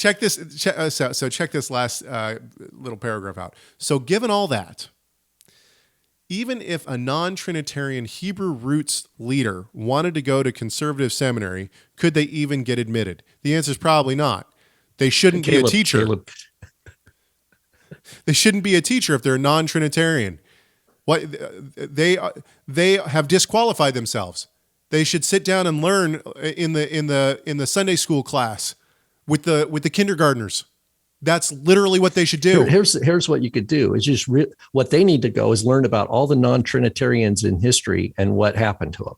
check this. So check this last little paragraph out. So given all that, even if a non-Trinitarian Hebrew roots leader wanted to go to conservative seminary, could they even get admitted? The answer is probably not. They shouldn't be a teacher. They shouldn't be a teacher if they're a non-Trinitarian. What they have disqualified themselves. They should sit down and learn in the Sunday school class with the kindergartners. That's literally what they should do. Here's what you could do is just what they need to go is learn about all the non-Trinitarians in history and what happened to them.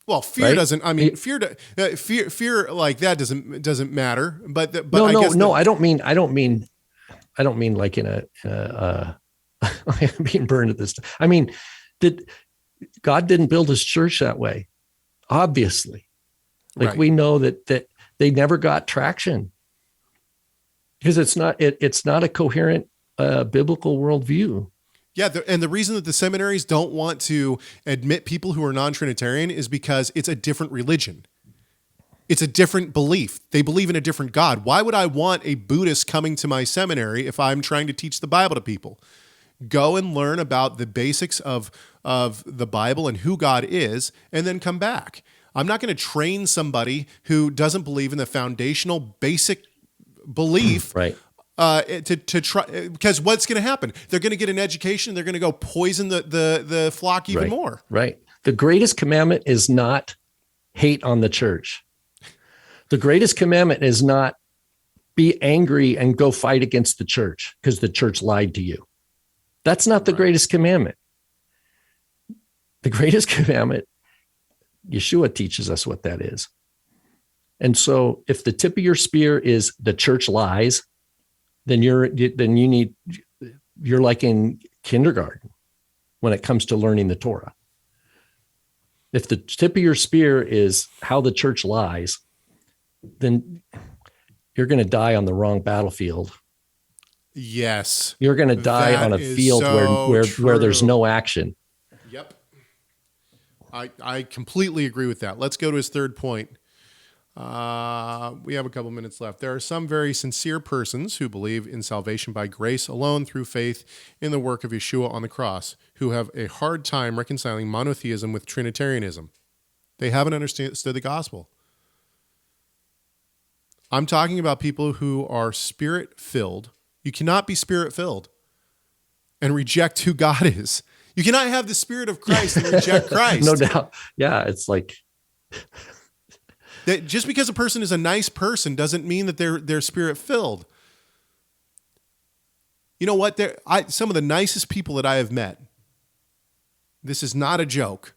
Well, fear right? doesn't. I mean, fear like that doesn't matter. But I don't mean like in a I'm being burned at this. I mean, God didn't build his church that way. Obviously, like we know that they never got traction. Because it's not a coherent biblical worldview. Yeah, and the reason that the seminaries don't want to admit people who are non-Trinitarian is because it's a different religion. It's a different belief. They believe in a different God. Why would I want a Buddhist coming to my seminary if I'm trying to teach the Bible to people? Go and learn about the basics of the Bible and who God is, and then come back. I'm not going to train somebody who doesn't believe in the foundational basic belief, right? To try, because what's going to happen? They're going to get an education. They're going to go poison the flock even more. Right. The greatest commandment is not hate on the church. The greatest commandment is not be angry and go fight against the church because the church lied to you. That's not the greatest commandment. The greatest commandment, Yeshua teaches us what that is. And so if the tip of your spear is the church lies, then you're like in kindergarten when it comes to learning the Torah. If the tip of your spear is how the church lies, then you're going to die on the wrong battlefield. Yes. You're going to die on a field where there's no action. Yep. I completely agree with that. Let's go to his third point. We have a couple minutes left. There are some very sincere persons who believe in salvation by grace alone through faith in the work of Yeshua on the cross, who have a hard time reconciling monotheism with Trinitarianism. They haven't understood the gospel. I'm talking about people who are spirit-filled. You cannot be spirit-filled and reject who God is. You cannot have the Spirit of Christ and reject Christ. No doubt. Yeah, it's like... That just because a person is a nice person doesn't mean that they're spirit-filled. You know what? Some of the nicest people that I have met, this is not a joke,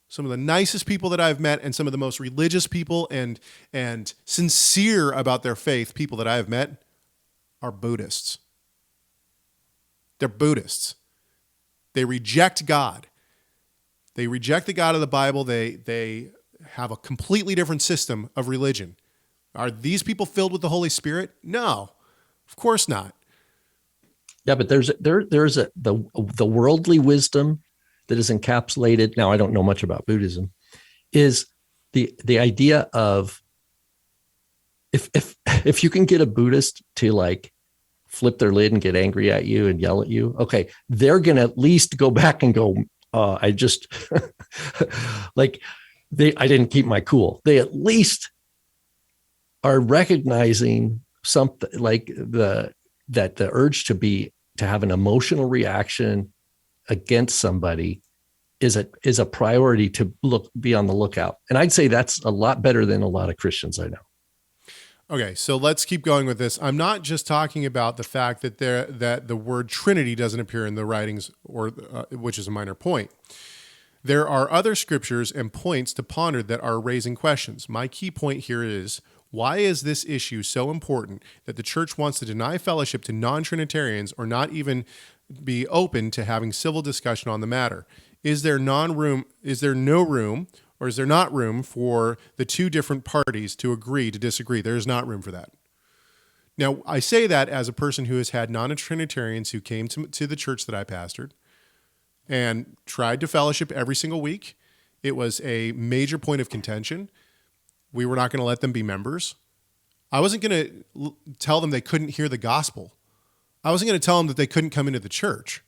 some of the nicest people that I've met and some of the most religious people and sincere about their faith people that I have met are Buddhists. They're Buddhists. They reject God. They reject the God of the Bible. They have a completely different system of religion. Are these people filled with the Holy Spirit? No, of course not. Yeah, but there's the worldly wisdom that is encapsulated. Now, I don't know much about Buddhism. Is the idea of if you can get a Buddhist to like flip their lid and get angry at you and yell at you, okay, they're gonna at least go back and go, I just like. I didn't keep my cool. They at least are recognizing something like the urge to have an emotional reaction against somebody is a priority to be on the lookout. And I'd say that's a lot better than a lot of Christians I know. Okay, so let's keep going with this. I'm not just talking about the fact that the word Trinity doesn't appear in the writings, or which is a minor point. There are other scriptures and points to ponder that are raising questions. My key point here is, why is this issue so important that the church wants to deny fellowship to non-Trinitarians or not even be open to having civil discussion on the matter? Is there no room, or is there not room for the two different parties to agree to disagree? There is not room for that. Now, I say that as a person who has had non-Trinitarians who came to the church that I pastored and tried to fellowship every single week. It was a major point of contention. We were not going to let them be members. I wasn't going to tell them they couldn't hear the gospel. I wasn't going to tell them that they couldn't come into the church.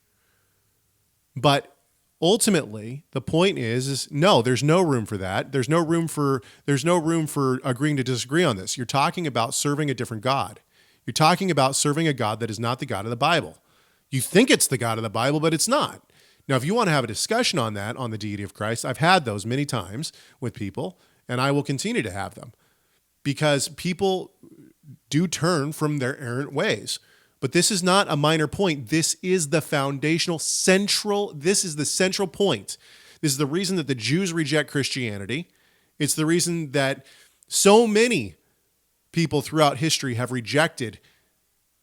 But ultimately, the point is no, there's no room for that. There's no room for agreeing to disagree on this. You're talking about serving a different God. You're talking about serving a God that is not the God of the Bible. You think it's the God of the Bible, but it's not. Now, if you want to have a discussion on that, on the deity of Christ, I've had those many times with people, and I will continue to have them because people do turn from their errant ways. But this is not a minor point. This is the foundational, this is the central point. This is the reason that the Jews reject Christianity. It's the reason that so many people throughout history have rejected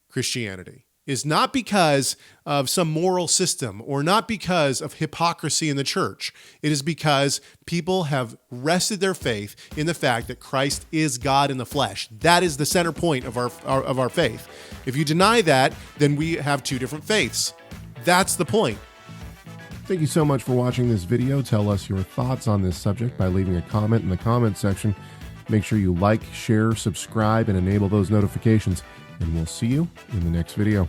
Christianity. Is not because of some moral system or not because of hypocrisy in the church. It is because people have rested their faith in the fact that Christ is God in the flesh. That is the center point of our faith. If you deny that, then we have two different faiths. That's the point. Thank you so much for watching this video. Tell us your thoughts on this subject by leaving a comment in the comment section. Make sure you like, share, subscribe, and enable those notifications. And we'll see you in the next video.